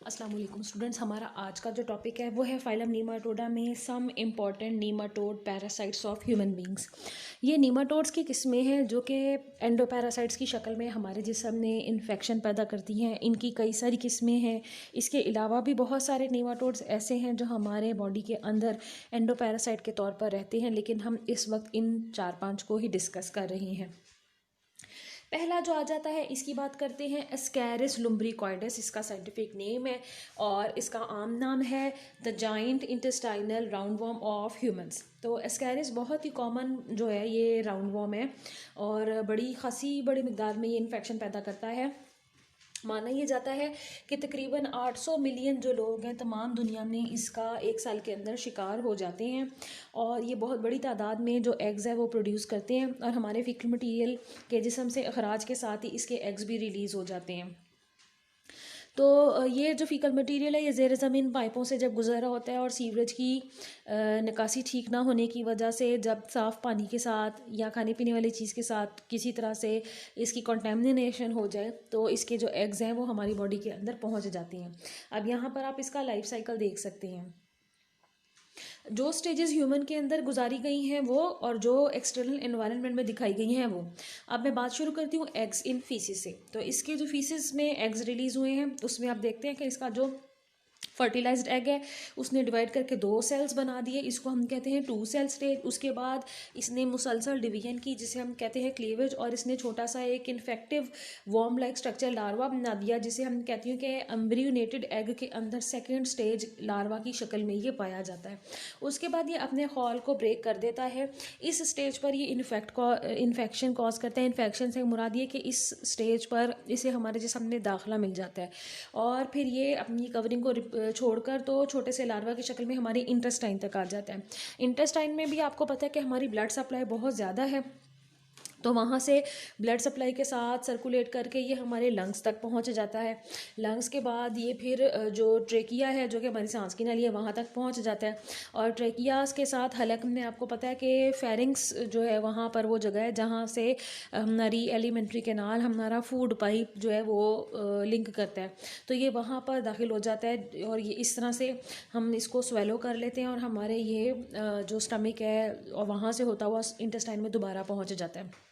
अस्सलाम वालेकुम स्टूडेंट्स। हमारा आज का जो टॉपिक है वो है फाइलम नीमाटोडा में some important nematode parasites of human beings. ये नीमाटोड्स की किस्में हैं जो कि एंडोपैरासाइट्स की शक्ल में हमारे जिस्म में इन्फेक्शन पैदा करती हैं। इनकी कई सारी किस्में हैं। इसके अलावा भी बहुत सारे नीमाटोड्स ऐसे हैं जो हमारे बॉडी के अंदर एंडोपैरासाइट के तौर पर रहते हैं, लेकिन हम इस वक्त इन 4-5 को ही डिस्कस कर रहे हैं। पहला जो आ जाता है इसकी बात करते हैं, एस्कैरिस लुम्ब्रिकॉइडस इसका साइंटिफिक नेम है और इसका आम नाम है the giant intestinal round warm of humans. तो एस्कैरिस बहुत ही कॉमन जो है ये राउंड वॉर्म है और बड़ी मिकदार में ये इन्फेक्शन पैदा करता है। माना ये जाता है कि तकरीबन 800 मिलियन जो लोग हैं तमाम दुनिया में इसका एक साल के अंदर शिकार हो जाते हैं और ये बहुत बड़ी तादाद में जो एग्ज़ है वो प्रोड्यूस करते हैं और हमारे फीकल मटीरियल के जिस्म से अखराज के साथ ही इसके एग्ज़ भी रिलीज़ हो जाते हैं। तो ये जो फीकल मटेरियल है ये ज़ेर ज़मीन पाइपों से जब गुजर रहा होता है और सीवरेज की निकासी ठीक ना होने की वजह से जब साफ़ पानी के साथ या खाने पीने वाली चीज़ के साथ किसी तरह से इसकी कंटेमिनेशन हो जाए तो इसके जो एग्ज़ हैं वो हमारी बॉडी के अंदर पहुंच जाती हैं। अब यहाँ पर आप इसका लाइफ साइकिल देख सकते हैं। जो स्टेजेस ह्यूमन के अंदर गुजारी गई हैं वो और जो एक्सटर्नल एनवायरनमेंट में दिखाई गई हैं वो। अब मैं बात शुरू करती हूँ एग्स इन फीसिस से। तो इसके जो फीसिस में एग्स रिलीज़ हुए हैं उसमें आप देखते हैं कि इसका जो फर्टिलाइज्ड एग है उसने डिवाइड करके 2 सेल्स बना दिए, इसको हम कहते हैं 2 सेल स्टेज। उसके बाद इसने मुसलसल डिवीजन की जिसे हम कहते हैं क्लीवेज और इसने छोटा सा एक infective worm like structure larva बना दिया जिसे हम कहती हैं कि एम्ब्रियोनेटेड एग के अंदर सेकेंड स्टेज लार्वा की शक्ल में ये पाया जाता है। उसके बाद ये अपने खौल को ब्रेक कर देता है। इस स्टेज पर ये इन्फेक्शन कॉज करता है। इन्फेक्शन से मुराद ये कि इस स्टेज पर इसे हमारे जिस्म में दाखिला मिल जाता है और फिर ये अपनी कवरिंग को छोड़कर तो छोटे से लार्वा की शक्ल में हमारी इंटेस्टाइन तक आ जाता है। इंटेस्टाइन में भी आपको पता है कि हमारी ब्लड सप्लाई बहुत ज़्यादा है, तो वहाँ से ब्लड सप्लाई के साथ सर्कुलेट करके ये हमारे लंग्स तक पहुँच जाता है। लंग्स के बाद ये फिर जो ट्रेकिया है जो कि हमारी सांस की नाली है वहाँ तक पहुँच जाता है और ट्रेकियास के साथ हलक में आपको पता है कि फेरिंग्स जो है वहाँ पर वो जगह है जहाँ से हमारी एलिमेंट्री कैनाल हमारा फूड पाइप जो है वो लिंक करता है। तो ये वहाँ पर दाखिल हो जाता है और ये इस तरह से हम इसको स्वेलो कर लेते हैं और हमारे ये जो स्टमक है और वहाँ से होता हुआ इंटेस्टाइन में दोबारा पहुँच जाता है।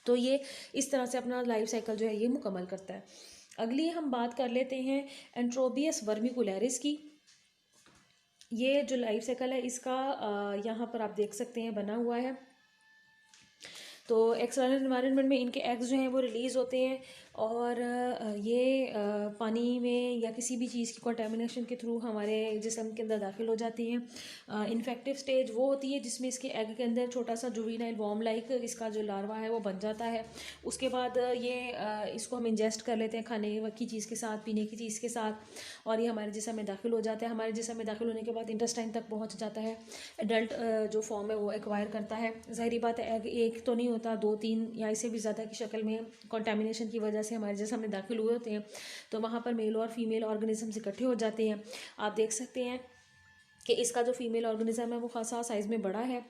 तो ये इस तरह से अपना लाइफ साइकिल जो है ये मुकम्मल करता है। अगली हम बात कर लेते हैं एंट्रोबियस वर्मिकुलरिस की। ये जो लाइफ साइकिल है इसका यहाँ पर आप देख सकते हैं बना हुआ है। तो एक्सटर्नल एनवायरनमेंट में इनके एग्स जो हैं वो रिलीज़ होते हैं और ये पानी में या किसी भी चीज़ की कंटेमिनेशन के थ्रू हमारे जिस्म के अंदर दाखिल हो जाती हैं। इन्फेक्टिव स्टेज वो होती है जिसमें इसके एग के अंदर छोटा सा जुवेनाइल वॉर्म लाइक इसका जो लार्वा है वो बन जाता है। उसके बाद ये इसको हम इंजेस्ट कर लेते हैं खाने की चीज़ के साथ, पीने की चीज़ के साथ और ये हमारे जिस्म में दाखिल हो जाता है। हमारे जिस्म में दाखिल होने के बाद इंटेस्टाइन तक पहुँच जाता है। एडल्ट जो फॉर्म है वो एक्वायर करता है। ज़ाहिरी बात है एग एक तो नहीं होता, 2-3 या इससे भी ज़्यादा की शक्ल में कंटेमिनेशन की वजह से हमारे जिस्म में दाखिल हुए होते हैं। तो वहाँ पर मेल और फीमेल ऑर्गेनिज्म इकट्ठे हो जाते हैं। आप देख सकते हैं कि इसका जो फीमेल ऑर्गेनिज्म है वो खासा साइज़ में बड़ा है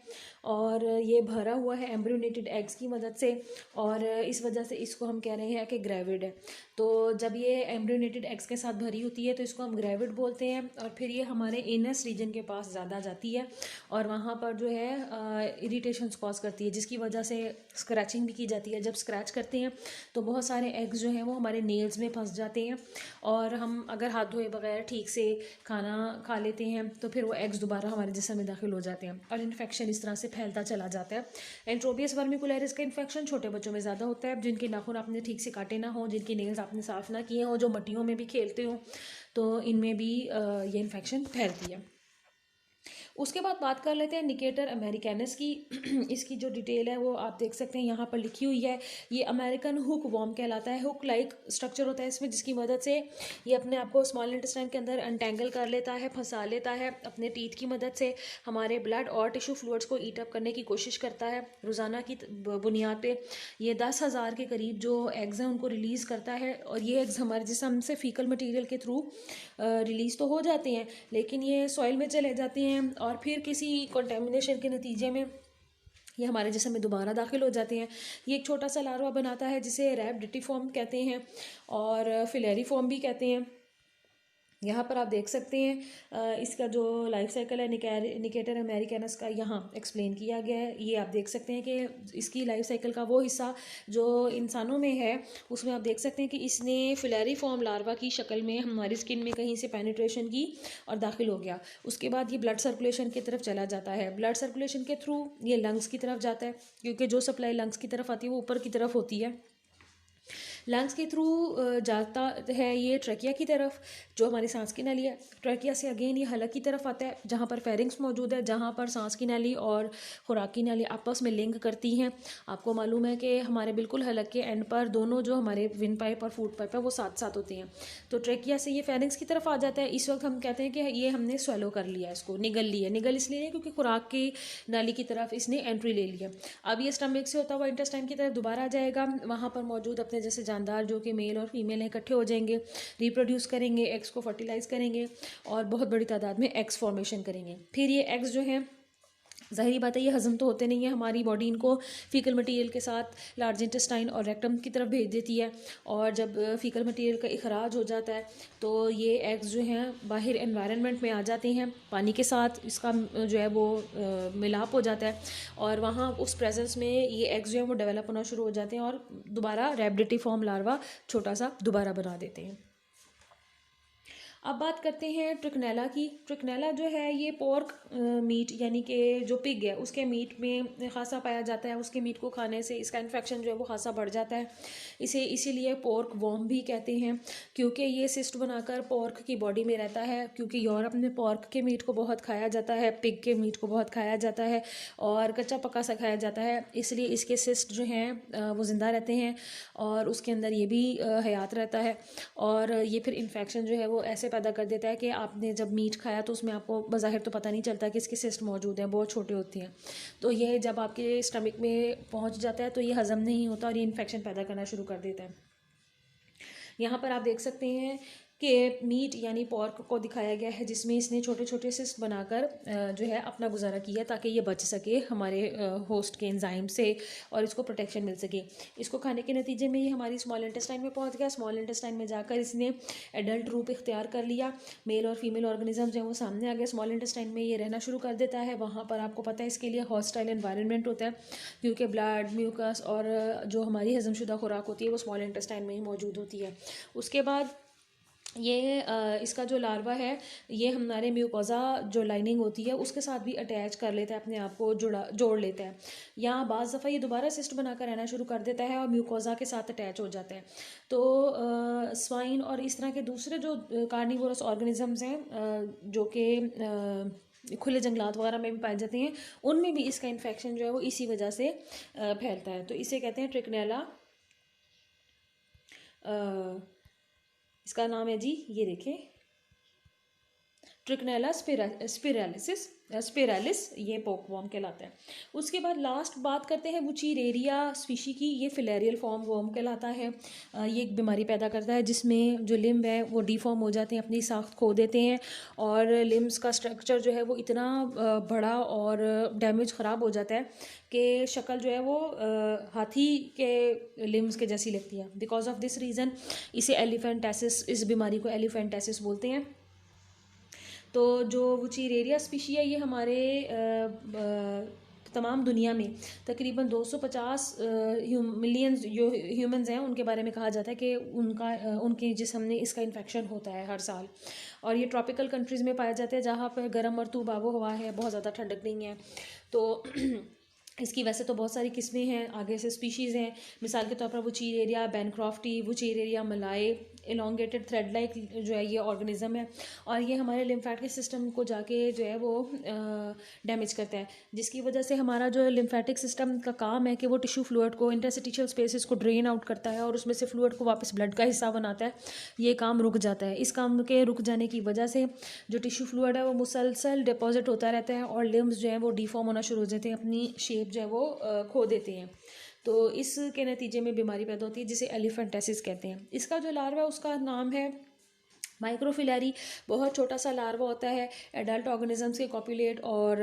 और ये भरा हुआ है एम्ब्रियोनेटेड एग्स की मदद से और इस वजह से इसको हम कह रहे हैं कि ग्रेविड है। तो जब ये एम्ब्रियोनेटेड एग्स के साथ भरी होती है तो इसको हम ग्रेविड बोलते हैं और फिर ये हमारे एनस रीजन के पास ज़्यादा जाती है और वहाँ पर जो है इरिटेशंस कॉज करती है जिसकी वजह से स्क्रैचिंग भी की जाती है। जब स्क्रैच करते हैं तो बहुत सारे एग्स जो हैं वो हमारे नेल्स में फंस जाते हैं और हम अगर हाथ धोए बगैर ठीक से खाना खा लेते हैं तो फिर वो एग्स दोबारा हमारे जिस्म में दाखिल हो जाते हैं और इन्फेक्शन इस तरह से फैलता चला जाता है। एंट्रोबियस वर्मिकुलरिस का इन्फेक्शन छोटे बच्चों में ज़्यादा होता है जिनके नाखून आपने ठीक से काटे ना हो, जिनकी नेल्स आपने साफ़ ना किए हों, जो मट्टियों में भी खेलते हो, तो इनमें भी ये इन्फेक्शन फैलती है। उसके बाद बात कर लेते हैं निकेटर अमेरिकैनस की। इसकी जो डिटेल है वो आप देख सकते हैं यहाँ पर लिखी हुई है। ये अमेरिकन हुक वॉर्म कहलाता है। हुक लाइक स्ट्रक्चर होता है इसमें जिसकी मदद से ये अपने आप को स्मॉल इंटेस्टाइन के अंदर अनटेंगल कर लेता है, फंसा लेता है। अपने टीथ की मदद से हमारे ब्लड और टिश्यू फ्लूइड्स को ईट अप करने की कोशिश करता है। रोज़ाना की बुनियाद पे ये 10,000 के करीब जो एग्ज़ हैं उनको रिलीज़ करता है और ये एग्ज़ हमारे जिस्म से फीकल मटीरियल के थ्रू रिलीज़ तो हो जाते हैं लेकिन ये सॉइल में चले जाते हैं और फिर किसी कंटेमिनेशन के नतीजे में ये हमारे जिस्म में दोबारा दाखिल हो जाते हैं। ये एक छोटा सा लार्वा बनाता है जिसे रैबिडिटी फॉर्म कहते हैं और फिलेरी फॉर्म भी कहते हैं। यहाँ पर आप देख सकते हैं इसका जो लाइफ साइकिल है निकेटर अमेरिकनस का यहाँ एक्सप्लेन किया गया है। ये आप देख सकते हैं कि इसकी लाइफ साइकिल का वो हिस्सा जो इंसानों में है उसमें आप देख सकते हैं कि इसने फिलरी फॉर्म लार्वा की शक्ल में हमारी स्किन में कहीं से पेनिट्रेशन की और दाखिल हो गया। उसके बाद ये ब्लड सर्कुलेशन की तरफ चला जाता है। ब्लड सर्कुलेशन के थ्रू ये लंग्स की तरफ जाता है, क्योंकि जो सप्लाई लंग्स की तरफ आती है वो ऊपर की तरफ होती है। लंग्स के थ्रू जाता है ये ट्रकिया की तरफ, जो हमारी सांस की नली है। ट्रकिया से अगेन ये हलक की तरफ आता है, जहाँ पर फेरिंग्स मौजूद है, जहाँ पर सांस की नली और खुराक की नली आपस में लिंक करती हैं। आपको मालूम है कि हमारे बिल्कुल हलक के एंड पर दोनों जो हमारे विन पाइप और फूड पाइप है वो साथ साथ होती हैं। तो ट्रकिया से ये फेरिंग्स की तरफ आ जाता है। इस वक्त हम कहते हैं कि ये हमने स्वेलो कर लिया, इसको निगल लिया। निगल इसलिए है क्योंकि खुराक की नाली की तरफ इसने एंट्री ले लिया। अब ये स्टमक से होता हुआ इंटेस्टाइन की तरफ दोबारा आ जाएगा। वहाँ पर मौजूद अपने जैसे जानदार जो कि मेल और फीमेल हैं इकट्ठे हो जाएंगे, रिप्रोड्यूस करेंगे, एग्स को फर्टिलाइज करेंगे और बहुत बड़ी तादाद में एग्स फॉर्मेशन करेंगे। फिर ये एग्स जो हैं, ज़ाहिरी बात है ये हज़म तो होते नहीं है, हमारी बॉडी इनको फीकल मटेरियल के साथ लार्ज इंटेस्टाइन और रेक्टम की तरफ भेज देती है। और जब फीकल मटेरियल का इखराज हो जाता है तो ये एग्स जो हैं बाहर एनवायरनमेंट में आ जाते हैं, पानी के साथ इसका जो है वो मिलाप हो जाता है और वहाँ उस प्रेजेंस में ये एग्स जो हैं वो डेवलप होना शुरू हो जाते हैं और दोबारा रैबिडिटी फॉर्म लार्वा छोटा सा दोबारा बना देते हैं। अब बात करते हैं ट्रिकनेला की। ट्रिकनेला जो है ये पोर्क मीट यानी कि जो पिग है उसके मीट में खासा पाया जाता है। उसके मीट को खाने से इसका इन्फेक्शन जो है वो खासा बढ़ जाता है। इसे इसीलिए पोर्क वॉर्म भी कहते हैं, क्योंकि ये सिस्ट बनाकर पोर्क की बॉडी में रहता है। क्योंकि यूरोप में पोर्क के मीट को बहुत खाया जाता है, पिग के मीट को बहुत खाया जाता है और कच्चा पक्का सा खाया जाता है, इसलिए इसके सिस्ट जो हैं वो ज़िंदा रहते हैं और उसके अंदर ये भी हयात रहता है। और ये फिर इन्फेक्शन जो है वो ऐसे पैदा कर देता है कि आपने जब मीट खाया तो उसमें आपको बज़ाहिर तो पता नहीं चलता कि इसके सिस्ट मौजूद हैं, बहुत छोटे होती हैं। तो ये जब आपके स्टमक में पहुंच जाता है तो ये हज़म नहीं होता और ये इन्फेक्शन पैदा करना शुरू कर देता है। यहाँ पर आप देख सकते हैं कि मीट यानी पोर्क को दिखाया गया है जिसमें इसने छोटे छोटे सिस्ट बनाकर जो है अपना गुजारा किया ताकि ये बच सके हमारे होस्ट के एंजाइम से और इसको प्रोटेक्शन मिल सके। इसको खाने के नतीजे में ये हमारी स्मॉल इंटेस्टाइन में पहुंच गया। स्मॉल इंटेस्टाइन में जाकर इसने एडल्ट रूप इख्तियार कर लिया। मेल और फीमेल ऑर्गेनिजम्स हैं वो सामने आ गए। स्मॉल इंटेस्टाइन में ये रहना शुरू कर देता है। वहाँ पर आपको पता है इसके लिए हॉस्टाइल एनवायरनमेंट होता है, क्योंकि ब्लड, म्यूकस और जो हमारी हजमशुदा खुराक होती है वो स्मॉल इंटेस्टाइन में ही मौजूद होती है। उसके बाद ये इसका जो लार्वा है ये हमारे म्यूकोज़ा जो लाइनिंग होती है उसके साथ भी अटैच कर लेता है, अपने आप को जोड़ लेता है। यहाँ बाज़ दफ़ा ये दोबारा सिस्ट बनाकर रहना शुरू कर देता है और म्यूकोज़ा के साथ अटैच हो जाता है। तो स्वाइन और इस तरह के दूसरे जो कार्निवोरस ऑर्गेनिजम्स हैं जो कि खुले जंगलात वगैरह में भी पाए जाते हैं, उनमें भी इसका इन्फेक्शन जो है वो इसी वजह से फैलता है। तो इसे कहते हैं ट्रिकनेला। इसका नाम है जी, ये देखें, ट्रिकनेला स्पिरालिस ये पोकवॉर्म कहलाता है। उसके बाद लास्ट बात करते हैं वुचीरेरिया स्पीशी की। ये फिलेरियल फॉर्म वॉर्म कहलाता है। ये एक बीमारी पैदा करता है जिसमें जो लिम्ब है वो डिफॉर्म हो जाते हैं, अपनी साख्त खो देते हैं और लिम्स का स्ट्रक्चर जो है वो इतना बड़ा और डैमेज ख़राब हो जाता है कि शक्ल जो है वो हाथी के लिम्स के जैसी लगती है। बिकॉज ऑफ दिस रीज़न इसे एलिफेंटेसिस, इस बीमारी को एलिफेंटेसिस बोलते हैं। तो जो वुचीरेरिया स्पीशी है ये हमारे तमाम दुनिया में तकरीबन 250 मिलियंस जो ह्यूमंस हैं उनके बारे में कहा जाता है कि उनके जिस्म में इसका इन्फेक्शन होता है हर साल। और ये ट्रॉपिकल कंट्रीज़ में पाया जाता है जहाँ पर गर्म और तूब आबो हवा है, बहुत ज़्यादा ठंडक नहीं है। तो इसकी वैसे तो बहुत सारी किस्में हैं, आगे से स्पीशीज़ हैं। मिसाल के तौर पर वुचीरेरिया बैनक्रॉफ्टी, वुचीरेरिया मलाए, एलोंगेटेड थ्रेड लाइक जो है ये ऑर्गेनिज्म है और ये हमारे लिम्फेटिक सिस्टम को जाके जो है वो डैमेज करता है, जिसकी वजह से हमारा जो लिम्फेटिक सिस्टम का काम है कि वो टिश्यू फ्लूइड को, इंटरस्टिशियल स्पेसेस को ड्रेन आउट करता है और उसमें से फ्लूइड को वापस ब्लड का हिस्सा बनाता है, ये काम रुक जाता है। इस काम के रुक जाने की वजह से जो टिश्यू फ्लूइड है वो मुसलसल डिपॉजिट होता रहता है और लिम्स जो है वो डिफॉर्म होना शुरू हो जाते हैं, अपनी शेप जो है वो खो देते हैं। तो इसके नतीजे में बीमारी पैदा होती है जिसे एलिफेंटेसिस कहते हैं। इसका जो लार्वा है उसका नाम है माइक्रोफिलरी बहुत छोटा सा लार्वा होता है, एडल्ट ऑर्गेनिजम्स के कॉपुलेट और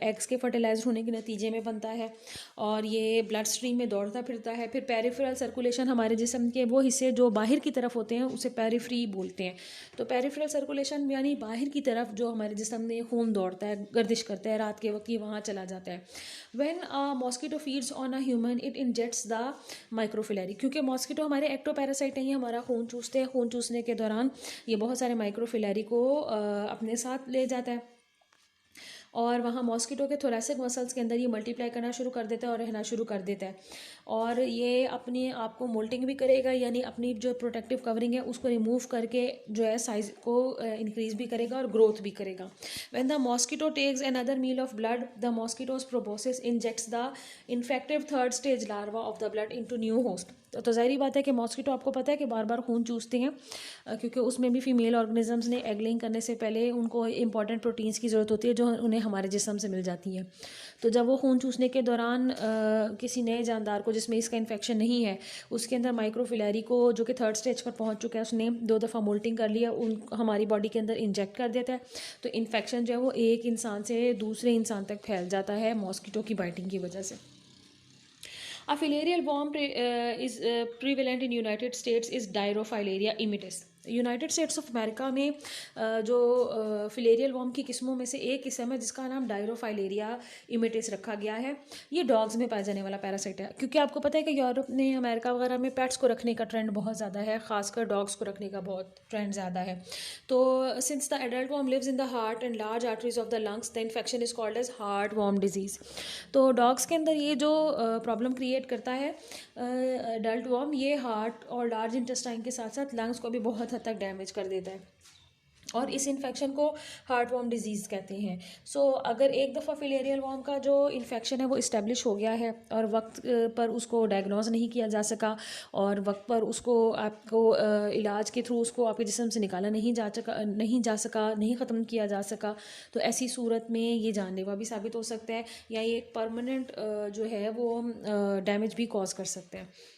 एग्स के फर्टिलाइज होने के नतीजे में बनता है और ये ब्लड स्ट्रीम में दौड़ता फिरता है। फिर पेरिफेरल सर्कुलेशन, हमारे जिस्म के वो हिस्से जो बाहर की तरफ होते हैं उसे पेरिफ्री बोलते हैं। तो पेरिफेरल सर्कुलेशन यानी बाहर की तरफ जो हमारे जिस्म में खून दौड़ता है, गर्दिश करता है रात के वक्त, वहाँ चला जाता है। When a mosquito feeds on a human it injects the microfilaria, क्योंकि मॉस्किटो हमारे एक्टोपैरासाइट हैं, ये हमारा खून चूसते हैं। खून चूसने के दौरान ये बहुत सारे माइक्रोफिलरी को अपने साथ ले जाता है और वहाँ मॉस्किटो के थोरेसिक मसल्स के अंदर ये मल्टीप्लाई करना शुरू कर देता है और रहना शुरू कर देता है और ये अपने आप को मोल्टिंग भी करेगा, यानी अपनी जो प्रोटेक्टिव कवरिंग है उसको रिमूव करके जो है साइज को इंक्रीज भी करेगा और ग्रोथ भी करेगा। When the mosquito takes another meal of blood the mosquito's proboscis injects the infective third stage larva of the blood into new host. तो ज़ाहिर बात है कि मॉस्किटो आपको पता है कि बार बार खून चूसते हैं क्योंकि उसमें भी फीमेल ऑर्गेनिजम्स ने एग लेइंग करने से पहले उनको इंपॉर्टेंट प्रोटीन्स की ज़रूरत होती है जो उन्हें हमारे जिस्म से मिल जाती है। तो जब वो खून चूसने के दौरान किसी नए जानदार को जिसमें इसका इन्फेक्शन नहीं है उसके अंदर माइक्रोफिलरी को जो कि थर्ड स्टेज पर पहुंच चुका है उसने 2 दफ़ा मोल्टिंग कर लिया, उन हमारी बॉडी के अंदर इंजेक्ट कर देता है। तो इन्फेक्शन जो है वो एक इंसान से दूसरे इंसान तक फैल जाता है मॉस्किटो की बाइटिंग की वजह से। A filarial worm is prevalent in United States is Dirophilaria immitis. United states of America में जो फिलेरियल वॉर्म की किस्मों में से एक किस्म है जिसका नाम डायरोफाइलेरिया इमिटिस रखा गया है। ये डॉग्स में पाया जाने वाला पैरासाइट है, क्योंकि आपको पता है कि यूरोप ने अमेरिका वगैरह में पेट्स को रखने का ट्रेंड बहुत ज़्यादा है, खासकर डॉग्स को रखने का बहुत ट्रेंड ज़्यादा है। तो since the adult worm lives in the heart and large arteries of the lungs the infection is called as heart worm disease. तो डॉग्स के अंदर ये जो प्रॉब्लम क्रिएट करता है एडल्ट वॉर्म, ये हार्ट और लार्ज इंटेस्टाइन के साथ साथ लंग्स को भी बहुत हद तक डैमेज कर देता है और इस इन्फेक्शन को हार्ट वॉर्म डिजीज़ कहते हैं। सो अगर एक दफ़ा फिलेरियल वॉर्म का जो इन्फेक्शन है वो इस्टेब्लिश हो गया है और वक्त पर उसको डायग्नोज नहीं किया जा सका और वक्त पर उसको आपको इलाज के थ्रू उसको आपके जिस्म से निकाला नहीं जा सका, नहीं ख़त्म किया जा सका, तो ऐसी सूरत में ये जानलेवा भी साबित हो सकता है या ये एक परमानेंट जो है वो डैमेज भी कॉज कर सकता है।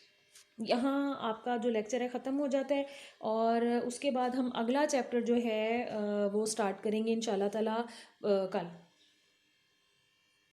यहाँ आपका जो लेक्चर है ख़त्म हो जाता है और उसके बाद हम अगला चैप्टर जो है वो स्टार्ट करेंगे इंशाल्लाह ताला कल।